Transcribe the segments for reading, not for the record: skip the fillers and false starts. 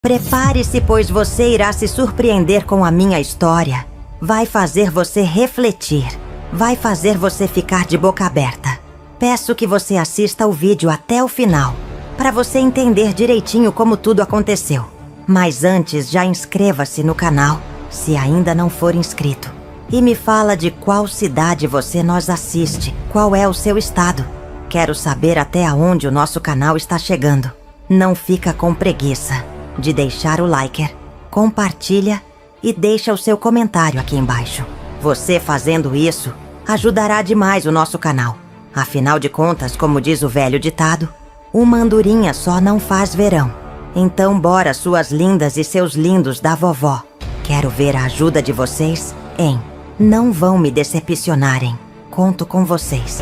Prepare-se, pois você irá se surpreender com a minha história. Vai fazer você refletir. Vai fazer você ficar de boca aberta. Peço que você assista o vídeo até o final, para você entender direitinho como tudo aconteceu. Mas antes, já inscreva-se no canal, se ainda não for inscrito. E me fala de qual cidade você nos assiste, qual é o seu estado. Quero saber até onde o nosso canal está chegando. Não fica com preguiça de deixar o like, compartilha e deixa o seu comentário aqui embaixo. Você fazendo isso ajudará demais o nosso canal. Afinal de contas, como diz o velho ditado, uma andorinha só não faz verão. Então bora, suas lindas e seus lindos da vovó. Quero ver a ajuda de vocês, hein? Não vão me decepcionarem. Conto com vocês.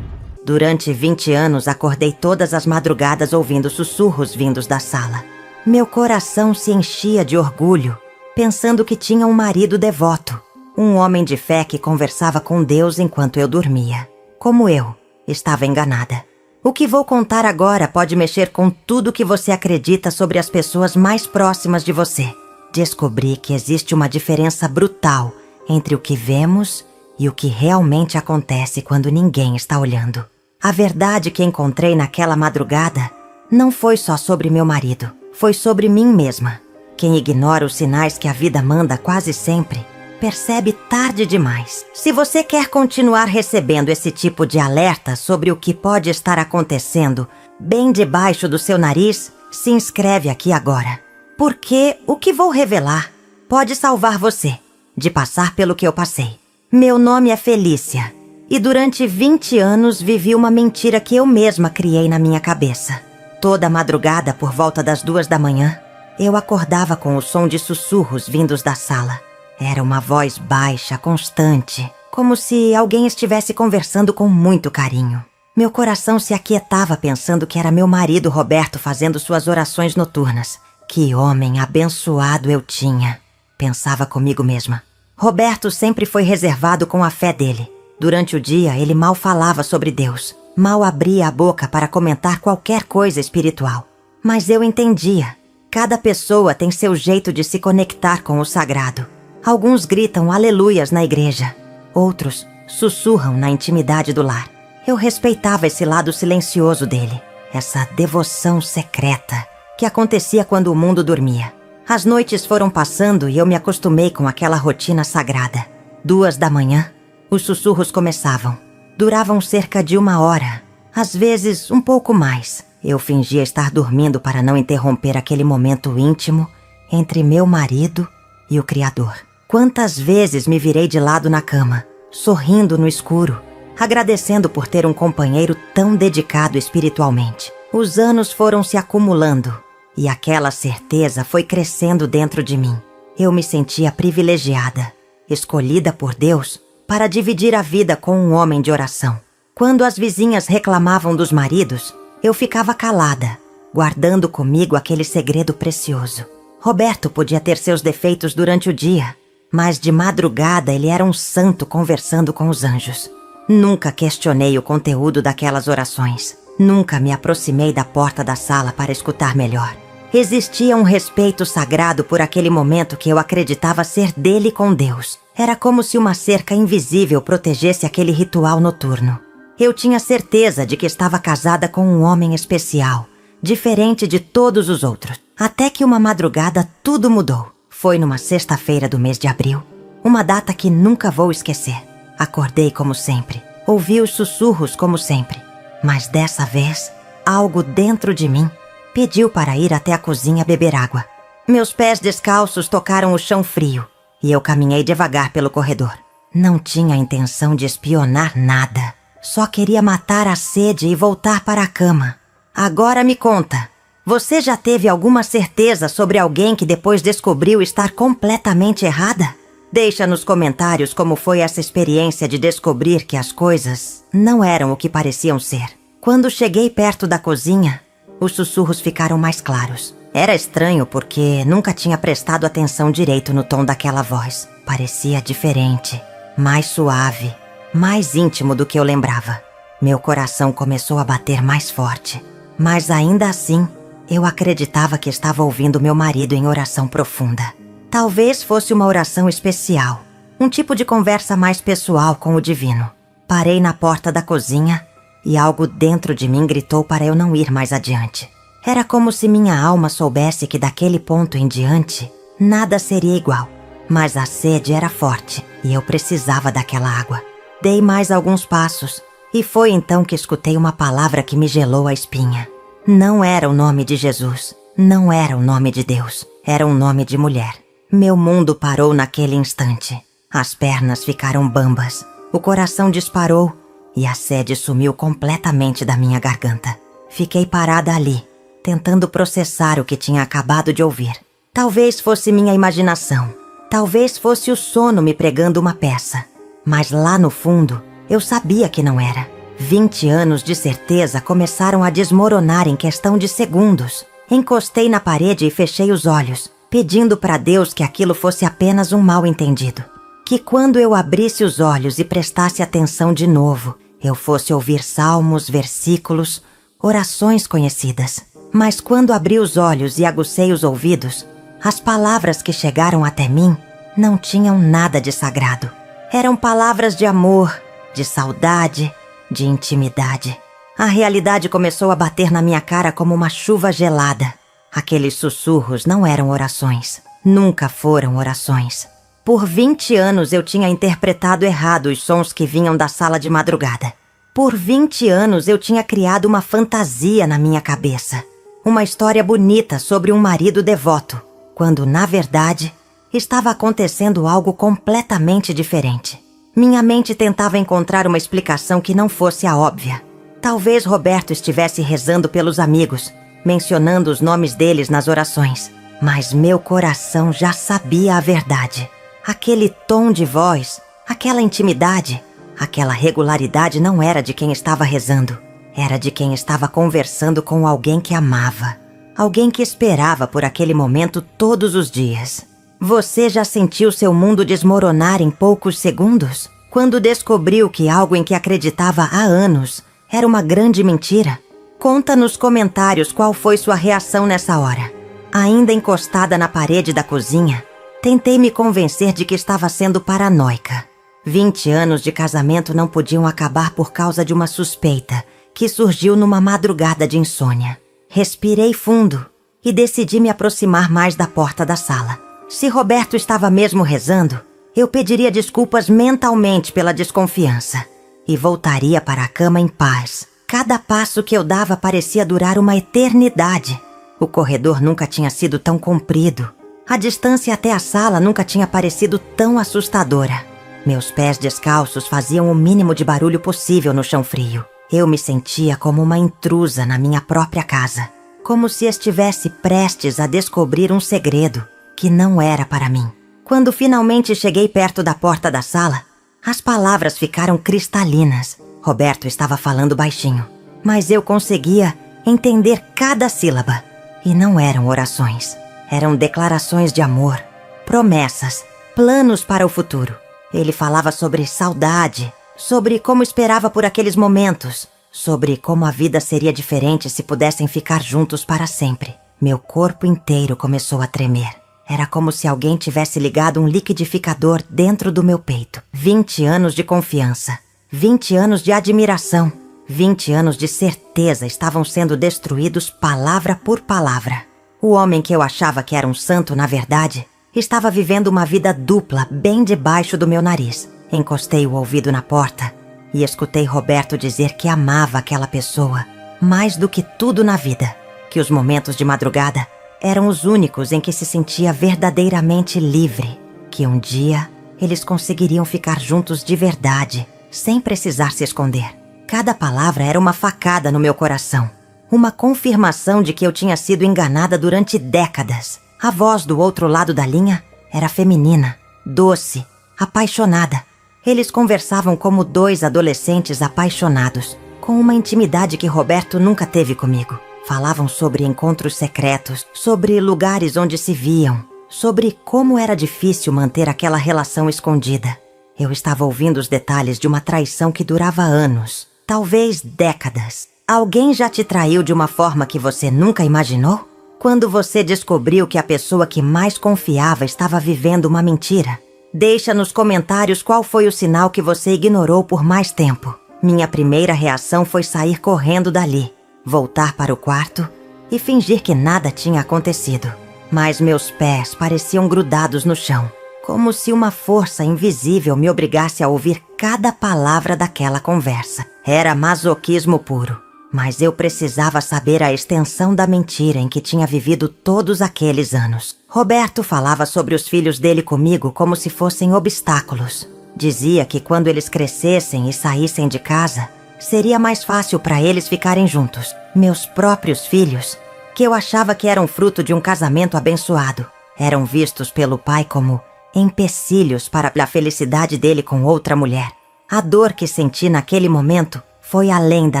Durante 20 anos, acordei todas as madrugadas ouvindo sussurros vindos da sala. Meu coração se enchia de orgulho, pensando que tinha um marido devoto, um homem de fé que conversava com Deus enquanto eu dormia. Como eu, estava enganada. O que vou contar agora pode mexer com tudo que você acredita sobre as pessoas mais próximas de você. Descobri que existe uma diferença brutal entre o que vemos e o que realmente acontece quando ninguém está olhando. A verdade que encontrei naquela madrugada não foi só sobre meu marido, foi sobre mim mesma. Quem ignora os sinais que a vida manda quase sempre, percebe tarde demais. Se você quer continuar recebendo esse tipo de alerta sobre o que pode estar acontecendo bem debaixo do seu nariz, se inscreve aqui agora. Porque o que vou revelar pode salvar você de passar pelo que eu passei. Meu nome é Felícia e durante 20 anos vivi uma mentira que eu mesma criei na minha cabeça. Toda madrugada, por volta das 2 da manhã, eu acordava com o som de sussurros vindos da sala. Era uma voz baixa, constante, como se alguém estivesse conversando com muito carinho. Meu coração se aquietava pensando que era meu marido Roberto fazendo suas orações noturnas. Que homem abençoado eu tinha, pensava comigo mesma. Roberto sempre foi reservado com a fé dele. Durante o dia, ele mal falava sobre Deus, mal abria a boca para comentar qualquer coisa espiritual. Mas eu entendia. Cada pessoa tem seu jeito de se conectar com o sagrado. Alguns gritam aleluias na igreja, outros sussurram na intimidade do lar. Eu respeitava esse lado silencioso dele, essa devoção secreta que acontecia quando o mundo dormia. As noites foram passando e eu me acostumei com aquela rotina sagrada. 2 da manhã, os sussurros começavam. Duravam cerca de 1 hora, às vezes um pouco mais. Eu fingia estar dormindo para não interromper aquele momento íntimo entre meu marido e o Criador. Quantas vezes me virei de lado na cama, sorrindo no escuro, agradecendo por ter um companheiro tão dedicado espiritualmente. Os anos foram se acumulando e aquela certeza foi crescendo dentro de mim. Eu me sentia privilegiada, escolhida por Deus para dividir a vida com um homem de oração. Quando as vizinhas reclamavam dos maridos, eu ficava calada, guardando comigo aquele segredo precioso. Roberto podia ter seus defeitos durante o dia, mas de madrugada ele era um santo conversando com os anjos. Nunca questionei o conteúdo daquelas orações. Nunca me aproximei da porta da sala para escutar melhor. Existia um respeito sagrado por aquele momento que eu acreditava ser dele com Deus. Era como se uma cerca invisível protegesse aquele ritual noturno. Eu tinha certeza de que estava casada com um homem especial, diferente de todos os outros. Até que uma madrugada tudo mudou. Foi numa sexta-feira do mês de abril, uma data que nunca vou esquecer. Acordei como sempre, ouvi os sussurros como sempre, mas dessa vez, algo dentro de mim pediu para ir até a cozinha beber água. Meus pés descalços tocaram o chão frio e eu caminhei devagar pelo corredor. Não tinha intenção de espionar nada, só queria matar a sede e voltar para a cama. Agora me conta. Você já teve alguma certeza sobre alguém que depois descobriu estar completamente errada? Deixa nos comentários como foi essa experiência de descobrir que as coisas não eram o que pareciam ser. Quando cheguei perto da cozinha, os sussurros ficaram mais claros. Era estranho porque nunca tinha prestado atenção direito no tom daquela voz. Parecia diferente, mais suave, mais íntimo do que eu lembrava. Meu coração começou a bater mais forte, mas ainda assim, Eu acreditava que estava ouvindo meu marido em oração profunda. Talvez fosse uma oração especial, um tipo de conversa mais pessoal com o divino. Parei na porta da cozinha e algo dentro de mim gritou para eu não ir mais adiante. Era como se minha alma soubesse que daquele ponto em diante, nada seria igual. Mas a sede era forte e eu precisava daquela água. Dei mais alguns passos e foi então que escutei uma palavra que me gelou a espinha. Não era o nome de Jesus, não era o nome de Deus, era um nome de mulher. Meu mundo parou naquele instante. As pernas ficaram bambas, o coração disparou e a sede sumiu completamente da minha garganta. Fiquei parada ali, tentando processar o que tinha acabado de ouvir. Talvez fosse minha imaginação, talvez fosse o sono me pregando uma peça. Mas lá no fundo, eu sabia que não era. 20 anos de certeza começaram a desmoronar em questão de segundos. Encostei na parede e fechei os olhos, pedindo para Deus que aquilo fosse apenas um mal-entendido. Que quando eu abrisse os olhos e prestasse atenção de novo, eu fosse ouvir salmos, versículos, orações conhecidas. Mas quando abri os olhos e agucei os ouvidos, as palavras que chegaram até mim não tinham nada de sagrado. Eram palavras de amor, de saudade, de intimidade. A realidade começou a bater na minha cara como uma chuva gelada. Aqueles sussurros não eram orações. Nunca foram orações. Por 20 anos eu tinha interpretado errado os sons que vinham da sala de madrugada. Por 20 anos eu tinha criado uma fantasia na minha cabeça. Uma história bonita sobre um marido devoto, quando, na verdade, estava acontecendo algo completamente diferente. Minha mente tentava encontrar uma explicação que não fosse a óbvia. Talvez Roberto estivesse rezando pelos amigos, mencionando os nomes deles nas orações. Mas meu coração já sabia a verdade. Aquele tom de voz, aquela intimidade, aquela regularidade não era de quem estava rezando. Era de quem estava conversando com alguém que amava. Alguém que esperava por aquele momento todos os dias. Você já sentiu seu mundo desmoronar em poucos segundos? Quando descobriu que algo em que acreditava há anos era uma grande mentira? Conta nos comentários qual foi sua reação nessa hora. Ainda encostada na parede da cozinha, tentei me convencer de que estava sendo paranoica. 20 anos de casamento não podiam acabar por causa de uma suspeita que surgiu numa madrugada de insônia. Respirei fundo e decidi me aproximar mais da porta da sala. Se Roberto estava mesmo rezando, eu pediria desculpas mentalmente pela desconfiança e voltaria para a cama em paz. Cada passo que eu dava parecia durar uma eternidade. O corredor nunca tinha sido tão comprido. A distância até a sala nunca tinha parecido tão assustadora. Meus pés descalços faziam o mínimo de barulho possível no chão frio. Eu me sentia como uma intrusa na minha própria casa, como se estivesse prestes a descobrir um segredo que não era para mim. Quando finalmente cheguei perto da porta da sala, as palavras ficaram cristalinas. Roberto estava falando baixinho, mas eu conseguia entender cada sílaba. E não eram orações, eram declarações de amor, promessas, planos para o futuro. Ele falava sobre saudade, sobre como esperava por aqueles momentos, sobre como a vida seria diferente se pudessem ficar juntos para sempre. Meu corpo inteiro começou a tremer. Era como se alguém tivesse ligado um liquidificador dentro do meu peito. 20 anos de confiança, 20 anos de admiração, 20 anos de certeza estavam sendo destruídos palavra por palavra. O homem que eu achava que era um santo, na verdade, estava vivendo uma vida dupla bem debaixo do meu nariz. Encostei o ouvido na porta e escutei Roberto dizer que amava aquela pessoa mais do que tudo na vida, que os momentos de madrugada eram os únicos em que se sentia verdadeiramente livre, que um dia eles conseguiriam ficar juntos de verdade, sem precisar se esconder. Cada palavra era uma facada no meu coração, uma confirmação de que eu tinha sido enganada durante décadas. A voz do outro lado da linha era feminina, doce, apaixonada. Eles conversavam como dois adolescentes apaixonados, com uma intimidade que Roberto nunca teve comigo. Falavam sobre encontros secretos, sobre lugares onde se viam, sobre como era difícil manter aquela relação escondida. Eu estava ouvindo os detalhes de uma traição que durava anos, talvez décadas. Alguém já te traiu de uma forma que você nunca imaginou? Quando você descobriu que a pessoa que mais confiava estava vivendo uma mentira? Deixa nos comentários qual foi o sinal que você ignorou por mais tempo. Minha primeira reação foi sair correndo dali, voltar para o quarto e fingir que nada tinha acontecido. Mas meus pés pareciam grudados no chão, como se uma força invisível me obrigasse a ouvir cada palavra daquela conversa. Era masoquismo puro, mas eu precisava saber a extensão da mentira em que tinha vivido todos aqueles anos. Roberto falava sobre os filhos dele comigo como se fossem obstáculos. Dizia que quando eles crescessem e saíssem de casa, seria mais fácil para eles ficarem juntos. Meus próprios filhos, que eu achava que eram fruto de um casamento abençoado, eram vistos pelo pai como empecilhos para a felicidade dele com outra mulher. A dor que senti naquele momento foi além da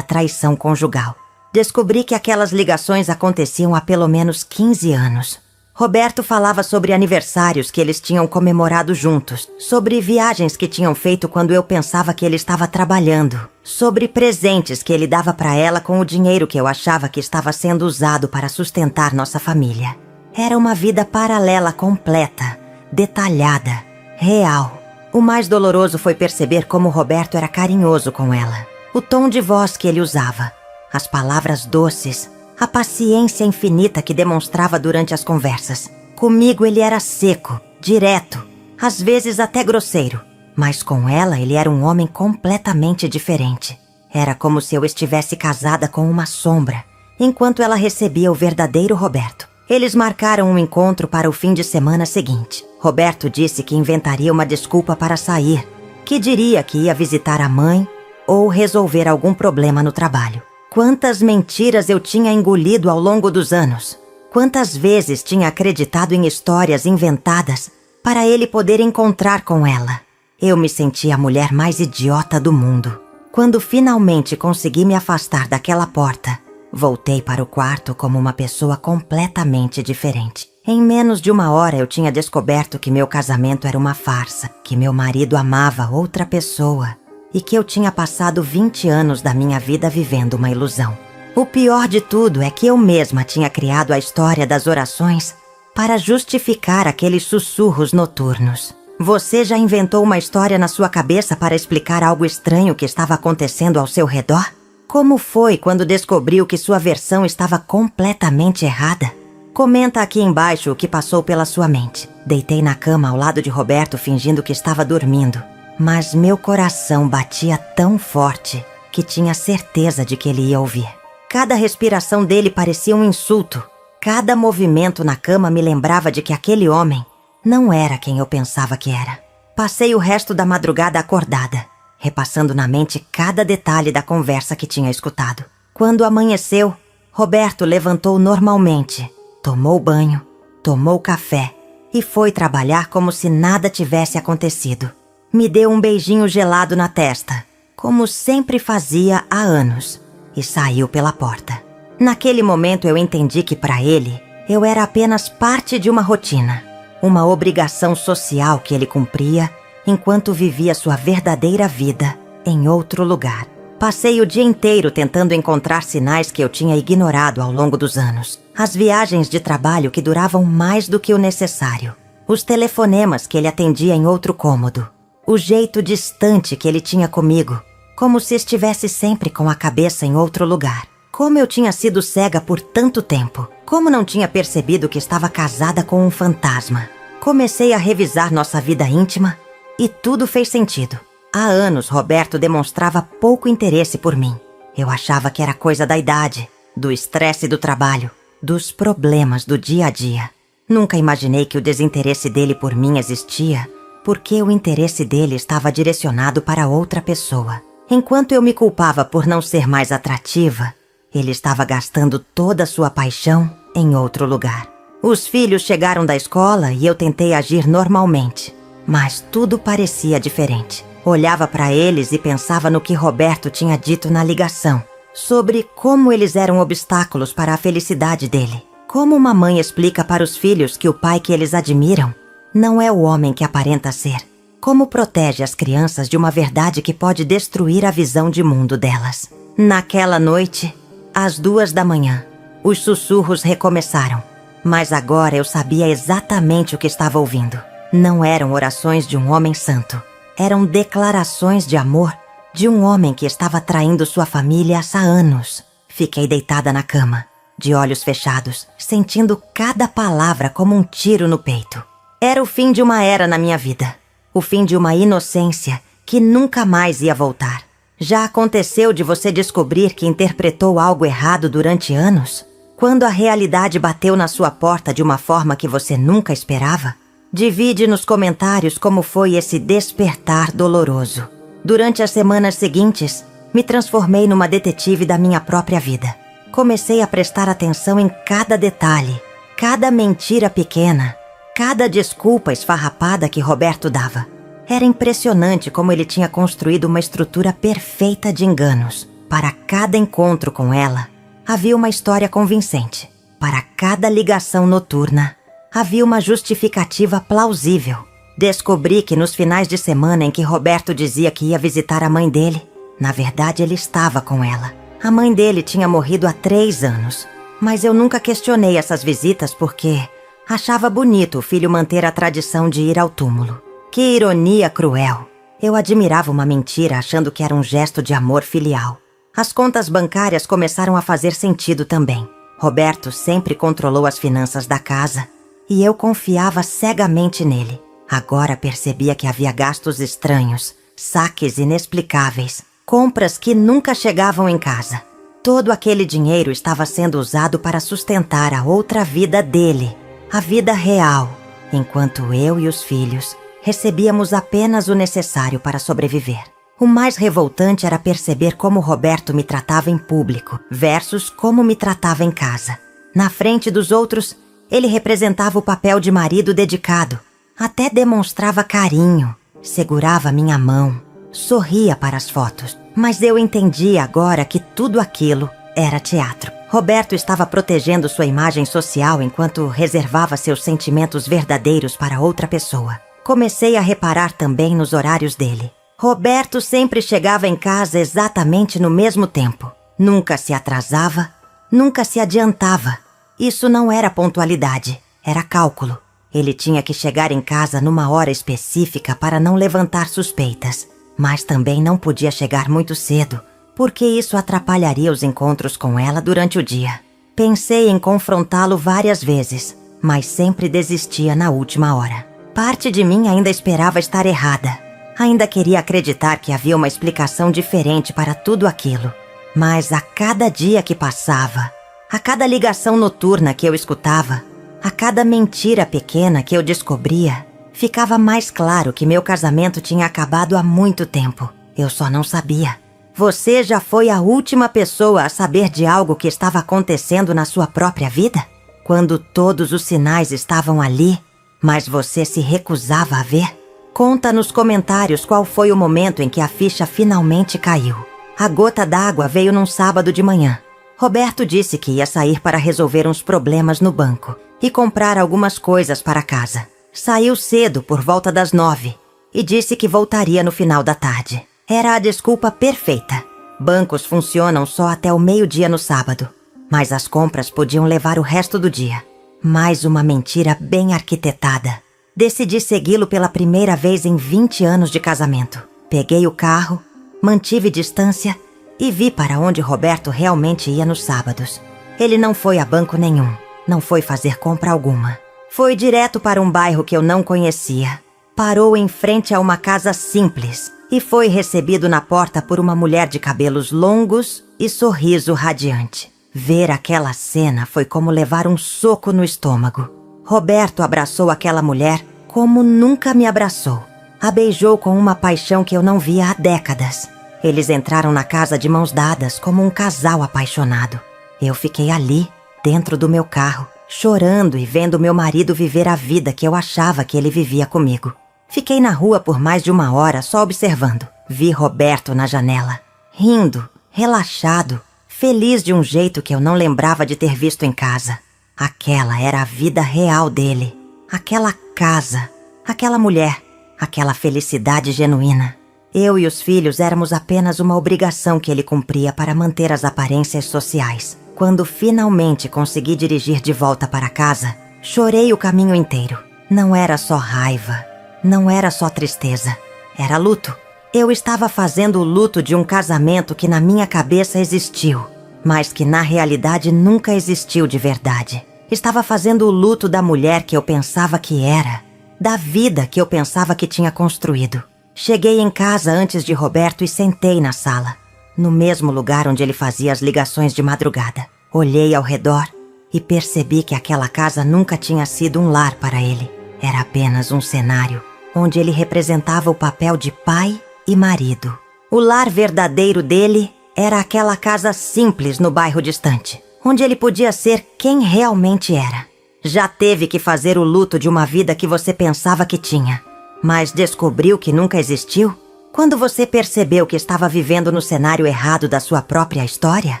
traição conjugal. Descobri que aquelas ligações aconteciam há pelo menos 15 anos. Roberto falava sobre aniversários que eles tinham comemorado juntos, sobre viagens que tinham feito quando eu pensava que ele estava trabalhando, sobre presentes que ele dava para ela com o dinheiro que eu achava que estava sendo usado para sustentar nossa família. Era uma vida paralela completa, detalhada, real. O mais doloroso foi perceber como Roberto era carinhoso com ela. O tom de voz que ele usava, as palavras doces, a paciência infinita que demonstrava durante as conversas. Comigo ele era seco, direto, às vezes até grosseiro. Mas com ela ele era um homem completamente diferente. Era como se eu estivesse casada com uma sombra, enquanto ela recebia o verdadeiro Roberto. Eles marcaram um encontro para o fim de semana seguinte. Roberto disse que inventaria uma desculpa para sair, que diria que ia visitar a mãe ou resolver algum problema no trabalho. Quantas mentiras eu tinha engolido ao longo dos anos. Quantas vezes tinha acreditado em histórias inventadas para ele poder encontrar com ela. Eu me senti a mulher mais idiota do mundo. Quando finalmente consegui me afastar daquela porta, voltei para o quarto como uma pessoa completamente diferente. Em menos de uma hora eu tinha descoberto que meu casamento era uma farsa, que meu marido amava outra pessoa e que eu tinha passado 20 anos da minha vida vivendo uma ilusão. O pior de tudo é que eu mesma tinha criado a história das orações para justificar aqueles sussurros noturnos. Você já inventou uma história na sua cabeça para explicar algo estranho que estava acontecendo ao seu redor? Como foi quando descobriu que sua versão estava completamente errada? Comenta aqui embaixo o que passou pela sua mente. Deitei na cama ao lado de Roberto fingindo que estava dormindo. Mas meu coração batia tão forte que tinha certeza de que ele ia ouvir. Cada respiração dele parecia um insulto. Cada movimento na cama me lembrava de que aquele homem não era quem eu pensava que era. Passei o resto da madrugada acordada, repassando na mente cada detalhe da conversa que tinha escutado. Quando amanheceu, Roberto levantou normalmente, tomou banho, tomou café e foi trabalhar como se nada tivesse acontecido. Me deu um beijinho gelado na testa, como sempre fazia há anos, e saiu pela porta. Naquele momento eu entendi que para ele, eu era apenas parte de uma rotina, uma obrigação social que ele cumpria enquanto vivia sua verdadeira vida em outro lugar. Passei o dia inteiro tentando encontrar sinais que eu tinha ignorado ao longo dos anos. As viagens de trabalho que duravam mais do que o necessário. Os telefonemas que ele atendia em outro cômodo. O jeito distante que ele tinha comigo, como se estivesse sempre com a cabeça em outro lugar. Como eu tinha sido cega por tanto tempo. Como não tinha percebido que estava casada com um fantasma. Comecei a revisar nossa vida íntima e tudo fez sentido. Há anos, Roberto demonstrava pouco interesse por mim. Eu achava que era coisa da idade, do estresse do trabalho, dos problemas do dia a dia. Nunca imaginei que o desinteresse dele por mim existia porque o interesse dele estava direcionado para outra pessoa. Enquanto eu me culpava por não ser mais atrativa, ele estava gastando toda a sua paixão em outro lugar. Os filhos chegaram da escola e eu tentei agir normalmente, mas tudo parecia diferente. Olhava para eles e pensava no que Roberto tinha dito na ligação, sobre como eles eram obstáculos para a felicidade dele. Como uma mãe explica para os filhos que o pai que eles admiram não é o homem que aparenta ser. Como protege as crianças de uma verdade que pode destruir a visão de mundo delas. Naquela noite, às 2 da manhã, os sussurros recomeçaram. Mas agora eu sabia exatamente o que estava ouvindo. Não eram orações de um homem santo. Eram declarações de amor de um homem que estava traindo sua família há anos. Fiquei deitada na cama, de olhos fechados, sentindo cada palavra como um tiro no peito. Era o fim de uma era na minha vida. O fim de uma inocência que nunca mais ia voltar. Já aconteceu de você descobrir que interpretou algo errado durante anos? Quando a realidade bateu na sua porta de uma forma que você nunca esperava? Divide nos comentários como foi esse despertar doloroso. Durante as semanas seguintes, me transformei numa detetive da minha própria vida. Comecei a prestar atenção em cada detalhe, cada mentira pequena, cada desculpa esfarrapada que Roberto dava. Era impressionante como ele tinha construído uma estrutura perfeita de enganos. Para cada encontro com ela, havia uma história convincente. Para cada ligação noturna, havia uma justificativa plausível. Descobri que nos finais de semana em que Roberto dizia que ia visitar a mãe dele, na verdade ele estava com ela. A mãe dele tinha morrido há 3 anos. Mas eu nunca questionei essas visitas porque achava bonito o filho manter a tradição de ir ao túmulo. Que ironia cruel! Eu admirava uma mentira achando que era um gesto de amor filial. As contas bancárias começaram a fazer sentido também. Roberto sempre controlou as finanças da casa e eu confiava cegamente nele. Agora percebia que havia gastos estranhos, saques inexplicáveis, compras que nunca chegavam em casa. Todo aquele dinheiro estava sendo usado para sustentar a outra vida dele, a vida real, enquanto eu e os filhos recebíamos apenas o necessário para sobreviver. O mais revoltante era perceber como Roberto me tratava em público versus como me tratava em casa. Na frente dos outros, ele representava o papel de marido dedicado. Até demonstrava carinho, segurava minha mão, sorria para as fotos. Mas eu entendi agora que tudo aquilo era teatro. Roberto estava protegendo sua imagem social enquanto reservava seus sentimentos verdadeiros para outra pessoa. Comecei a reparar também nos horários dele. Roberto sempre chegava em casa exatamente no mesmo tempo. Nunca se atrasava, nunca se adiantava. Isso não era pontualidade, era cálculo. Ele tinha que chegar em casa numa hora específica para não levantar suspeitas. Mas também não podia chegar muito cedo, porque isso atrapalharia os encontros com ela durante o dia. Pensei em confrontá-lo várias vezes, mas sempre desistia na última hora. Parte de mim ainda esperava estar errada. Ainda queria acreditar que havia uma explicação diferente para tudo aquilo. Mas a cada dia que passava, a cada ligação noturna que eu escutava, a cada mentira pequena que eu descobria, ficava mais claro que meu casamento tinha acabado há muito tempo. Eu só não sabia. Você já foi a última pessoa a saber de algo que estava acontecendo na sua própria vida? Quando todos os sinais estavam ali, mas você se recusava a ver? Conta nos comentários qual foi o momento em que a ficha finalmente caiu. A gota d'água veio num sábado de manhã. Roberto disse que ia sair para resolver uns problemas no banco e comprar algumas coisas para casa. Saiu cedo, por volta das 9, e disse que voltaria no final da tarde. Era a desculpa perfeita. Bancos funcionam só até o meio-dia no sábado, mas as compras podiam levar o resto do dia. Mais uma mentira bem arquitetada. Decidi segui-lo pela primeira vez em 20 anos de casamento. Peguei o carro, mantive distância e vi para onde Roberto realmente ia nos sábados. Ele não foi a banco nenhum, não foi fazer compra alguma. Foi direto para um bairro que eu não conhecia. Parou em frente a uma casa simples e foi recebido na porta por uma mulher de cabelos longos e sorriso radiante. Ver aquela cena foi como levar um soco no estômago. Roberto abraçou aquela mulher como nunca me abraçou. A beijou com uma paixão que eu não via há décadas. Eles entraram na casa de mãos dadas como um casal apaixonado. Eu fiquei ali, dentro do meu carro, chorando e vendo meu marido viver a vida que eu achava que ele vivia comigo. Fiquei na rua por mais de 1 hora só observando. Vi Roberto na janela, rindo, relaxado, feliz de um jeito que eu não lembrava de ter visto em casa. Aquela era a vida real dele. Aquela casa, aquela mulher, aquela felicidade genuína. Eu e os filhos éramos apenas uma obrigação que ele cumpria para manter as aparências sociais. Quando finalmente consegui dirigir de volta para casa, chorei o caminho inteiro. Não era só raiva, não era só tristeza, era luto. Eu estava fazendo o luto de um casamento que na minha cabeça existiu, mas que na realidade nunca existiu de verdade. Estava fazendo o luto da mulher que eu pensava que era, da vida que eu pensava que tinha construído. Cheguei em casa antes de Roberto e sentei na sala, no mesmo lugar onde ele fazia as ligações de madrugada. Olhei ao redor e percebi que aquela casa nunca tinha sido um lar para ele. Era apenas um cenário onde ele representava o papel de pai e marido. O lar verdadeiro dele era aquela casa simples no bairro distante, onde ele podia ser quem realmente era. Já teve que fazer o luto de uma vida que você pensava que tinha, mas descobriu que nunca existiu? Quando você percebeu que estava vivendo no cenário errado da sua própria história?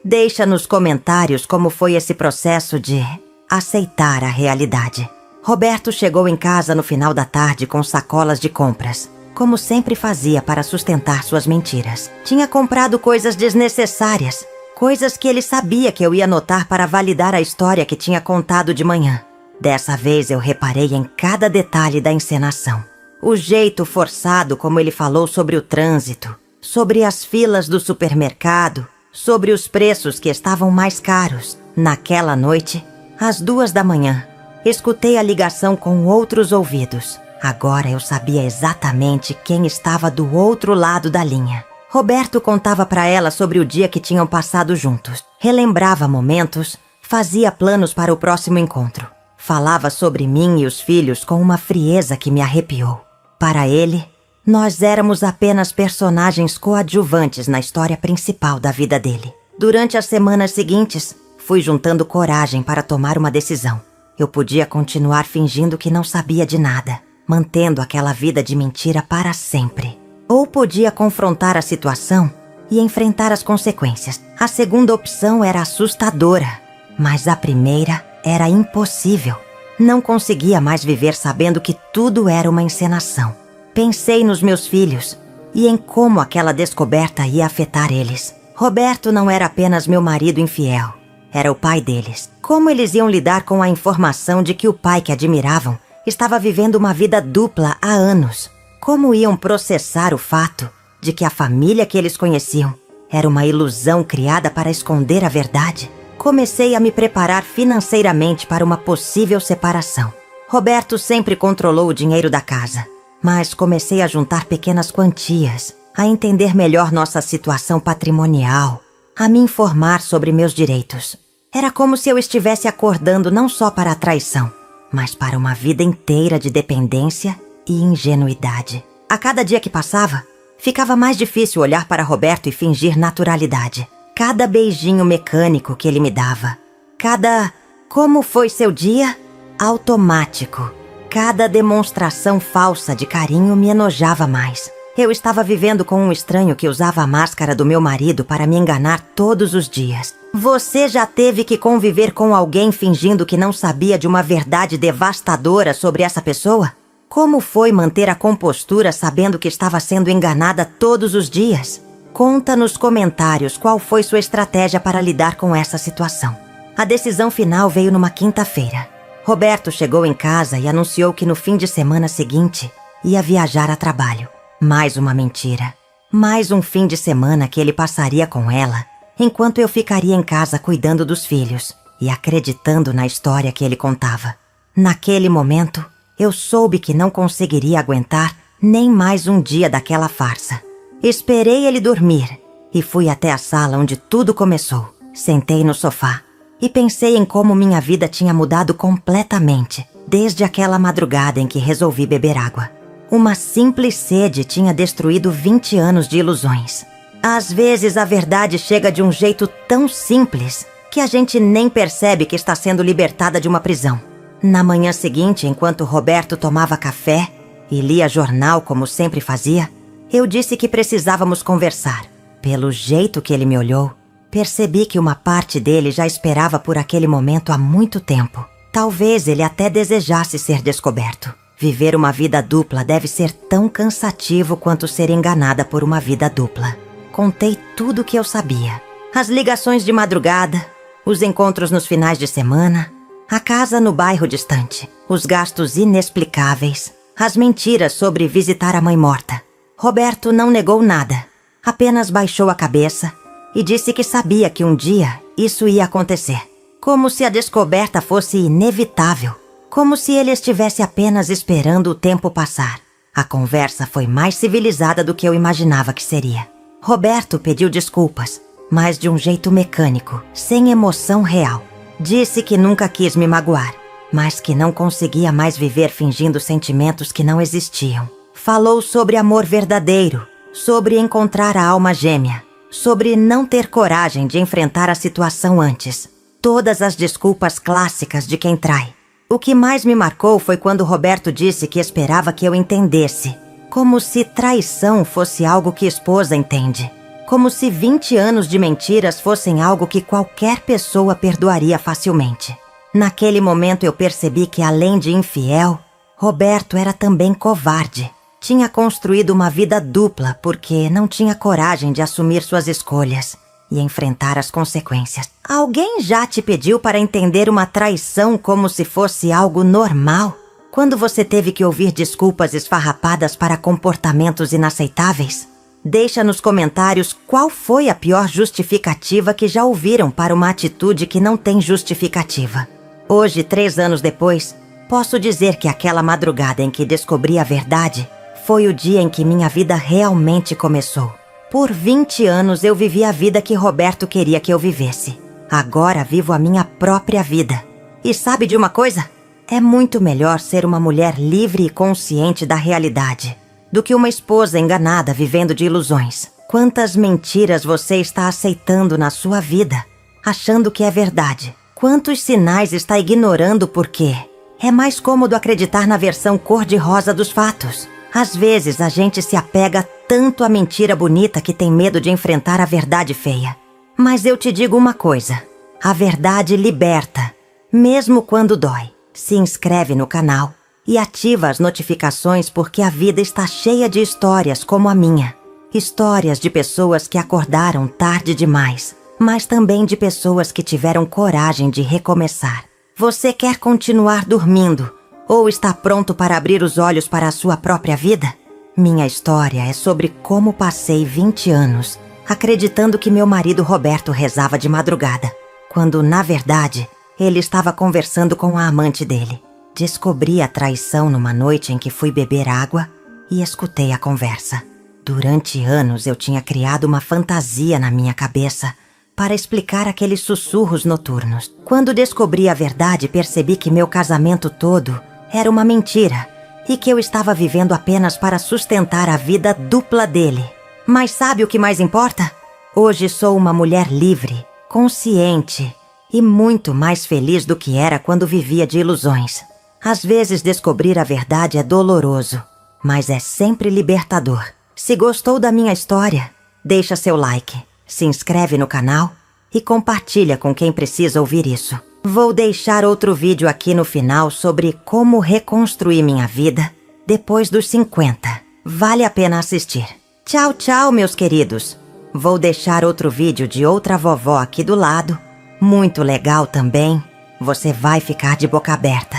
Deixa nos comentários como foi esse processo de aceitar a realidade. Roberto chegou em casa no final da tarde com sacolas de compras, como sempre fazia para sustentar suas mentiras. Tinha comprado coisas desnecessárias, coisas que ele sabia que eu ia notar para validar a história que tinha contado de manhã. Dessa vez eu reparei em cada detalhe da encenação. O jeito forçado como ele falou sobre o trânsito, sobre as filas do supermercado, sobre os preços que estavam mais caros. Naquela noite, às 2 da manhã, escutei a ligação com outros ouvidos. Agora eu sabia exatamente quem estava do outro lado da linha. Roberto contava para ela sobre o dia que tinham passado juntos. Relembrava momentos, fazia planos para o próximo encontro. Falava sobre mim e os filhos com uma frieza que me arrepiou. Para ele, nós éramos apenas personagens coadjuvantes na história principal da vida dele. Durante as semanas seguintes, fui juntando coragem para tomar uma decisão. Eu podia continuar fingindo que não sabia de nada, mantendo aquela vida de mentira para sempre. Ou podia confrontar a situação e enfrentar as consequências. A segunda opção era assustadora, mas a primeira era impossível. Não conseguia mais viver sabendo que tudo era uma encenação. Pensei nos meus filhos e em como aquela descoberta ia afetar eles. Roberto não era apenas meu marido infiel, era o pai deles. Como eles iam lidar com a informação de que o pai que admiravam estava vivendo uma vida dupla há anos? Como iam processar o fato de que a família que eles conheciam era uma ilusão criada para esconder a verdade? Comecei a me preparar financeiramente para uma possível separação. Roberto sempre controlou o dinheiro da casa, mas comecei a juntar pequenas quantias, a entender melhor nossa situação patrimonial, a me informar sobre meus direitos. Era como se eu estivesse acordando não só para a traição, mas para uma vida inteira de dependência e ingenuidade. A cada dia que passava, ficava mais difícil olhar para Roberto e fingir naturalidade. Cada beijinho mecânico que ele me dava, cada "como foi seu dia?" automático, cada demonstração falsa de carinho me enojava mais. Eu estava vivendo com um estranho que usava a máscara do meu marido para me enganar todos os dias. Você já teve que conviver com alguém fingindo que não sabia de uma verdade devastadora sobre essa pessoa? Como foi manter a compostura sabendo que estava sendo enganada todos os dias? Conta nos comentários qual foi sua estratégia para lidar com essa situação. A decisão final veio numa quinta-feira. Roberto chegou em casa e anunciou que no fim de semana seguinte ia viajar a trabalho. Mais uma mentira. Mais um fim de semana que ele passaria com ela, enquanto eu ficaria em casa cuidando dos filhos e acreditando na história que ele contava. Naquele momento, eu soube que não conseguiria aguentar nem mais um dia daquela farsa. Esperei ele dormir e fui até a sala onde tudo começou. Sentei no sofá e pensei em como minha vida tinha mudado completamente desde aquela madrugada em que resolvi beber água. Uma simples sede tinha destruído 20 anos de ilusões. Às vezes a verdade chega de um jeito tão simples que a gente nem percebe que está sendo libertada de uma prisão. Na manhã seguinte, enquanto Roberto tomava café e lia jornal como sempre fazia, eu disse que precisávamos conversar. Pelo jeito que ele me olhou, percebi que uma parte dele já esperava por aquele momento há muito tempo. Talvez ele até desejasse ser descoberto. Viver uma vida dupla deve ser tão cansativo quanto ser enganada por uma vida dupla. Contei tudo o que eu sabia. As ligações de madrugada, os encontros nos finais de semana, a casa no bairro distante, os gastos inexplicáveis, as mentiras sobre visitar a mãe morta. Roberto não negou nada, apenas baixou a cabeça e disse que sabia que um dia isso ia acontecer. Como se a descoberta fosse inevitável. Como se ele estivesse apenas esperando o tempo passar. A conversa foi mais civilizada do que eu imaginava que seria. Roberto pediu desculpas, mas de um jeito mecânico, sem emoção real. Disse que nunca quis me magoar, mas que não conseguia mais viver fingindo sentimentos que não existiam. Falou sobre amor verdadeiro, sobre encontrar a alma gêmea, sobre não ter coragem de enfrentar a situação antes. Todas as desculpas clássicas de quem trai. O que mais me marcou foi quando Roberto disse que esperava que eu entendesse. Como se traição fosse algo que esposa entende. Como se 20 anos de mentiras fossem algo que qualquer pessoa perdoaria facilmente. Naquele momento eu percebi que, além de infiel, Roberto era também covarde. Tinha construído uma vida dupla porque não tinha coragem de assumir suas escolhas e enfrentar as consequências. Alguém já te pediu para entender uma traição como se fosse algo normal? Quando você teve que ouvir desculpas esfarrapadas para comportamentos inaceitáveis? Deixa nos comentários qual foi a pior justificativa que já ouviram para uma atitude que não tem justificativa. Hoje, 3 anos depois, posso dizer que aquela madrugada em que descobri a verdade foi o dia em que minha vida realmente começou. Por 20 anos eu vivi a vida que Roberto queria que eu vivesse. Agora vivo a minha própria vida. E sabe de uma coisa? É muito melhor ser uma mulher livre e consciente da realidade do que uma esposa enganada vivendo de ilusões. Quantas mentiras você está aceitando na sua vida, achando que é verdade? Quantos sinais está ignorando porque é mais cômodo acreditar na versão cor-de-rosa dos fatos? Às vezes a gente se apega tanto à mentira bonita que tem medo de enfrentar a verdade feia. Mas eu te digo uma coisa, a verdade liberta, mesmo quando dói. Se inscreve no canal e ativa as notificações porque a vida está cheia de histórias como a minha. Histórias de pessoas que acordaram tarde demais, mas também de pessoas que tiveram coragem de recomeçar. Você quer continuar dormindo ou está pronto para abrir os olhos para a sua própria vida? Minha história é sobre como passei 20 anos acreditando que meu marido Roberto rezava de madrugada, quando, na verdade, ele estava conversando com a amante dele. Descobri a traição numa noite em que fui beber água e escutei a conversa. Durante anos eu tinha criado uma fantasia na minha cabeça para explicar aqueles sussurros noturnos. Quando descobri a verdade, percebi que meu casamento todo era uma mentira e que eu estava vivendo apenas para sustentar a vida dupla dele. Mas sabe o que mais importa? Hoje sou uma mulher livre, consciente e muito mais feliz do que era quando vivia de ilusões. Às vezes descobrir a verdade é doloroso, mas é sempre libertador. Se gostou da minha história, deixa seu like, se inscreve no canal e compartilha com quem precisa ouvir isso. Vou deixar outro vídeo aqui no final sobre como reconstruir minha vida depois dos 50. Vale a pena assistir. Tchau, tchau, meus queridos. Vou deixar outro vídeo de outra vovó aqui do lado. Muito legal também. Você vai ficar de boca aberta.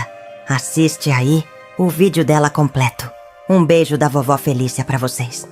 Assiste aí o vídeo dela completo. Um beijo da vovó Felícia pra vocês.